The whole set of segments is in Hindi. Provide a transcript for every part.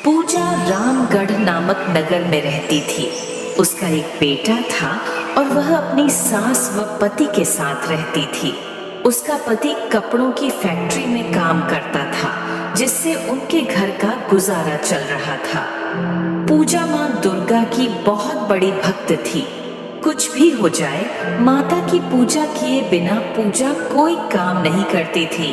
पूजा रामगढ़ नामक नगर में रहती थी। उसका एक बेटा था और वह अपनी सास व पति के साथ रहती थी। उसका पति कपड़ों की फैक्ट्री में काम करता था, जिससे उनके घर का गुजारा चल रहा था। पूजा माँ दुर्गा की बहुत बड़ी भक्त थी। कुछ भी हो जाए, माता की पूजा किए बिना पूजा कोई काम नहीं करती थी।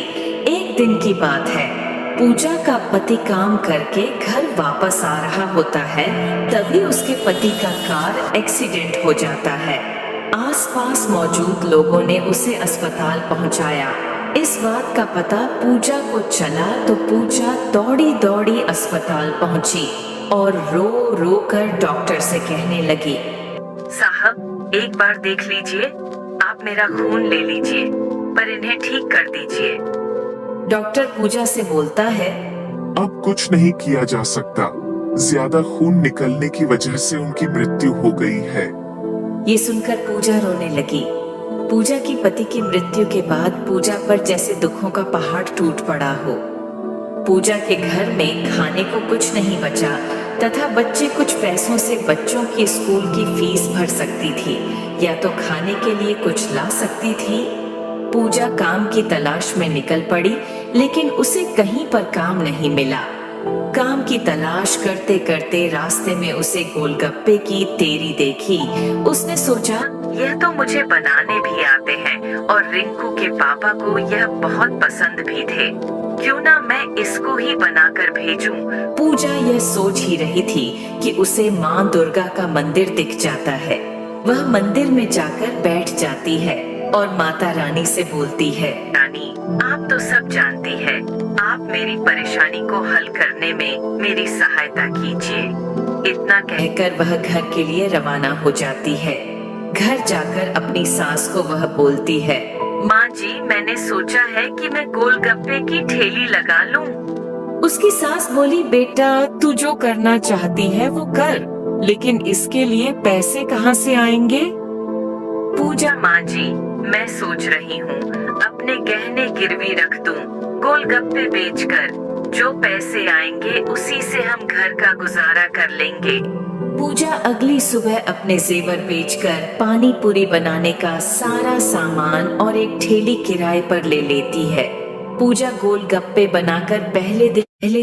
एक दिन की बात है, पूजा का पति काम करके घर वापस आ रहा होता है, तभी उसके पति का कार एक्सीडेंट हो जाता है। आसपास मौजूद लोगों ने उसे अस्पताल पहुंचाया। इस बात का पता पूजा को चला तो पूजा दौड़ी दौड़ी अस्पताल पहुंची और रो रो कर डॉक्टर से कहने लगी, साहब एक बार देख लीजिए, आप मेरा खून ले लीजिए, पर इन्हें ठीक कर दीजिए। डॉक्टर पूजा से बोलता है, अब कुछ नहीं किया जा सकता, ज्यादा खून निकलने की वजह से उनकी मृत्यु हो गई है। ये सुनकर पूजा रोने लगी। पूजा की पति की मृत्यु के बाद पूजा पर जैसे दुखों का पहाड़ टूट पड़ा हो। पूजा के घर में खाने को कुछ नहीं बचा तथा बच्चे कुछ पैसों से बच्चों की स्कूल की फीस भर सकती थी या तो खाने के लिए कुछ ला सकती थी। पूजा काम की तलाश में निकल पड़ी, लेकिन उसे कहीं पर काम नहीं मिला। काम की तलाश करते करते रास्ते में उसे गोलगप्पे की तेरी देखी। उसने सोचा, यह तो मुझे बनाने भी आते हैं और रिंकू के पापा को यह बहुत पसंद भी थे, क्यों ना मैं इसको ही बनाकर भेजूं। पूजा यह सोच ही रही थी कि उसे माँ दुर्गा का मंदिर दिख जाता है। वह मंदिर में जाकर बैठ जाती है और माता रानी से बोलती है, रानी आप तो सब जानती है, आप मेरी परेशानी को हल करने में मेरी सहायता कीजिए। इतना कहकर वह घर के लिए रवाना हो जाती है। घर जाकर अपनी सास को वह बोलती है, माँ जी मैंने सोचा है कि मैं गोलगप्पे की ठेली लगा लूं। उसकी सास बोली, बेटा तू जो करना चाहती है वो कर, लेकिन इसके लिए पैसे कहाँ से आएंगे? पूजा, माँ जी मैं सोच रही हूँ अपने गहने गिरवी रख दूं, गोलगप्पे बेचकर जो पैसे आएंगे उसी से हम घर का गुजारा कर लेंगे। पूजा अगली सुबह अपने जेवर बेचकर पानी पूरी बनाने का सारा सामान और एक ठेली किराए पर ले लेती है। पूजा गोलगप्पे बनाकर पहले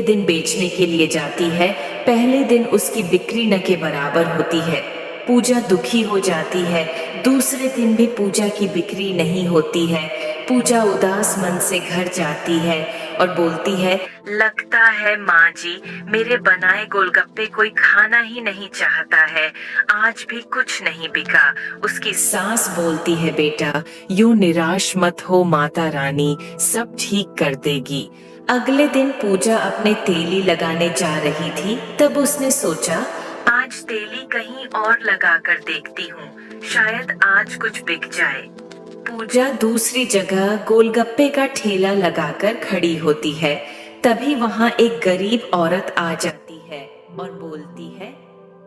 दिन बेचने के लिए जाती है। पहले दिन उसकी बिक्री न के बराबर होती है। पूजा दुखी हो जाती है। दूसरे दिन भी पूजा की बिक्री नहीं होती है। पूजा उदास मन से घर जाती है और बोलती है, लगता है माँ जी मेरे बनाए गोलगप्पे कोई खाना ही नहीं चाहता है, आज भी कुछ नहीं बिका। उसकी सास बोलती है, बेटा यूं निराश मत हो, माता रानी सब ठीक कर देगी। अगले दिन पूजा अपने तेली लगाने जा रही थी, तब उसने सोचा, आज तेली कहीं और लगा कर देखती हूँ, शायद आज कुछ बिक जाए। पूजा दूसरी जगह गोलगप्पे का ठेला लगाकर खड़ी होती है। तभी वहाँ एक गरीब औरत आ जाती है और बोलती है,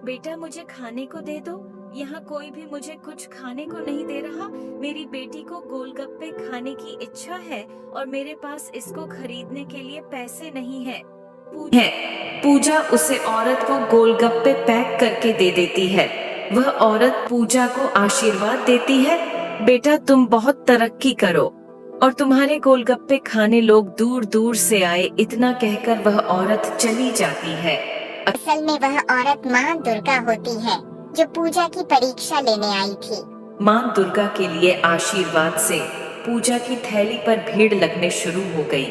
बेटा मुझे खाने को दे दो, यहाँ कोई भी मुझे कुछ खाने को नहीं दे रहा। मेरी बेटी को गोलगप्पे खाने की इच्छा है और मेरे पास इसको खरीदने के लिए पैसे नहीं है। पूजा उसे औरत को गोलगप्पे पैक करके दे देती है। वह औरत पूजा को आशीर्वाद देती है, बेटा तुम बहुत तरक्की करो और तुम्हारे गोलगप्पे खाने लोग दूर दूर से आए। इतना कहकर वह औरत चली जाती है। असल में वह औरत माँ दुर्गा होती है, जो पूजा की परीक्षा लेने आई थी। माँ दुर्गा के लिए आशीर्वाद से पूजा की थैली पर भीड़ लगने शुरू हो गई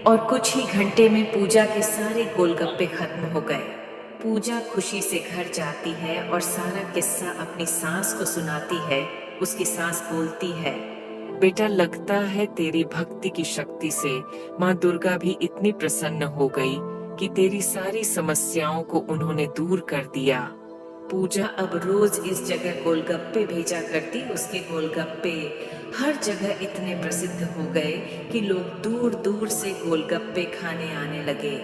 और कुछ ही घंटे में पूजा के सारे गोलगप्पे खत्म हो गए। पूजा खुशी से घर जाती है और सारा किस्सा अपनी सास को सुनाती है। उसकी सास बोलती है, बेटा लगता है तेरी भक्ति की शक्ति से माँ दुर्गा भी इतनी प्रसन्न हो गई कि तेरी सारी समस्याओं को उन्होंने दूर कर दिया। पूजा अब रोज इस जगह गोलगप्पे भेजा करती। उसके गोलगप्पे हर जगह इतने प्रसिद्ध हो गए कि लोग दूर दूर से गोलगप्पे खाने आने लगे।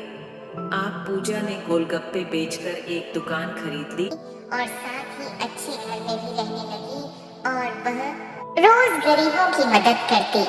आप पूजा ने गोलगप्पे बेचकर एक दुकान खरीद ली और साथ ही अच्छे घर में भी रहने लगी और वह रोज गरीबों की मदद करती।